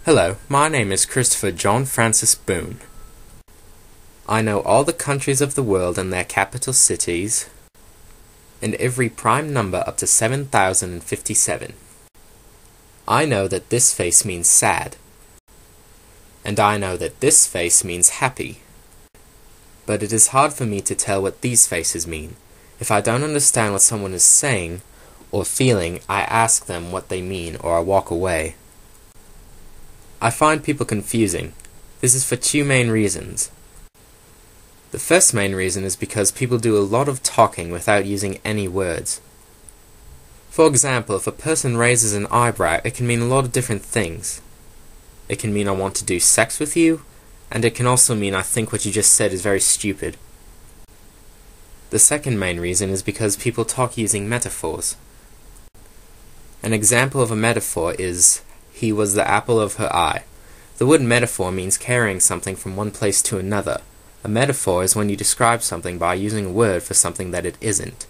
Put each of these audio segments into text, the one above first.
Hello, my name is Christopher John Francis Boone. I know all the countries of the world and their capital cities, and every prime number up to 7,057. I know that this face means sad, and I know that this face means happy. But it is hard for me to tell what these faces mean. If I don't understand what someone is saying or feeling, I ask them what they mean or I walk away. I find people confusing. This is for two main reasons. The first main reason is because people do a lot of talking without using any words. For example, if a person raises an eyebrow, it can mean a lot of different things. It can mean I want to do sex with you, and it can also mean I think what you just said is very stupid. The second main reason is because people talk using metaphors. An example of a metaphor is, he was the apple of her eye. The word metaphor means carrying something from one place to another. A metaphor is when you describe something by using a word for something that it isn't.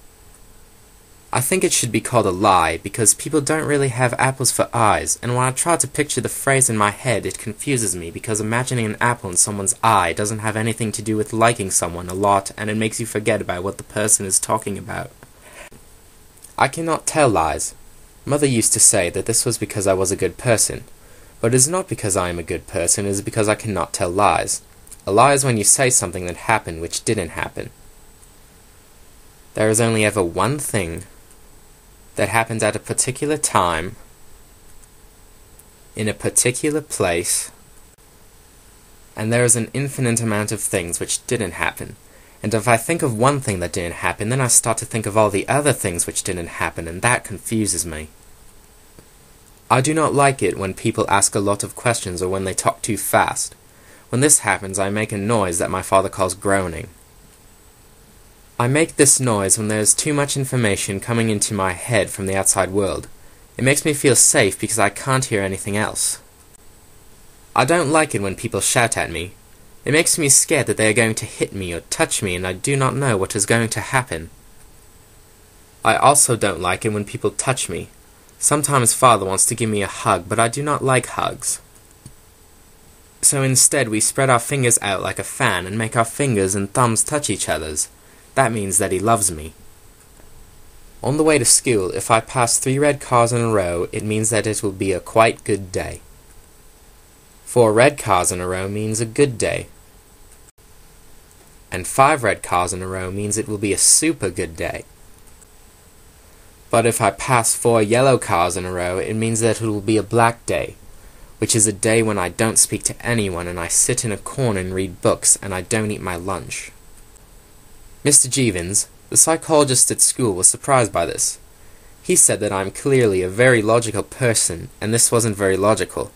I think it should be called a lie because people don't really have apples for eyes, and when I try to picture the phrase in my head, it confuses me because imagining an apple in someone's eye doesn't have anything to do with liking someone a lot, and it makes you forget about what the person is talking about. I cannot tell lies. Mother used to say that this was because I was a good person, but it is not because I am a good person, it is because I cannot tell lies. A lie is when you say something that happened which didn't happen. There is only ever one thing that happens at a particular time, in a particular place, and there is an infinite amount of things which didn't happen. And if I think of one thing that didn't happen, then I start to think of all the other things which didn't happen, and that confuses me. I do not like it when people ask a lot of questions or when they talk too fast. When this happens, I make a noise that my father calls groaning. I make this noise when there is too much information coming into my head from the outside world. It makes me feel safe because I can't hear anything else. I don't like it when people shout at me. It makes me scared that they are going to hit me or touch me and I do not know what is going to happen. I also don't like it when people touch me. Sometimes father wants to give me a hug, but I do not like hugs. So instead we spread our fingers out like a fan and make our fingers and thumbs touch each other's. That means that he loves me. On the way to school, if I pass 3 red cars in a row, it means that it will be a quite good day. 4 red cars in a row means a good day. And 5 red cars in a row means it will be a super good day. But if I pass 4 yellow cars in a row, it means that it will be a black day, which is a day when I don't speak to anyone and I sit in a corner and read books and I don't eat my lunch. Mr. Jevons, the psychologist at school, was surprised by this. He said that I am clearly a very logical person, and this wasn't very logical.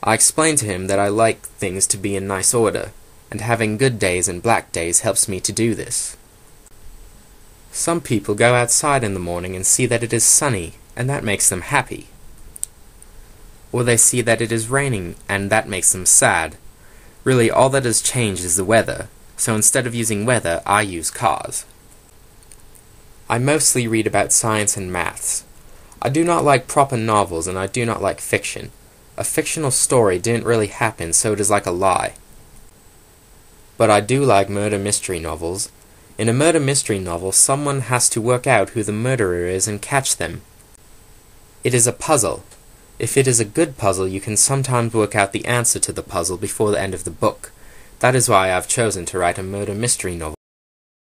I explained to him that I like things to be in nice order, and having good days and black days helps me to do this. Some people go outside in the morning and see that it is sunny, and that makes them happy. Or they see that it is raining, and that makes them sad. Really, all that has changed is the weather. So instead of using weather, I use cars. I mostly read about science and maths. I do not like proper novels and I do not like fiction. A fictional story didn't really happen, so it is like a lie. But I do like murder mystery novels. In a murder mystery novel, someone has to work out who the murderer is and catch them. It is a puzzle. If it is a good puzzle, you can sometimes work out the answer to the puzzle before the end of the book. That is why I have chosen to write a murder mystery novel.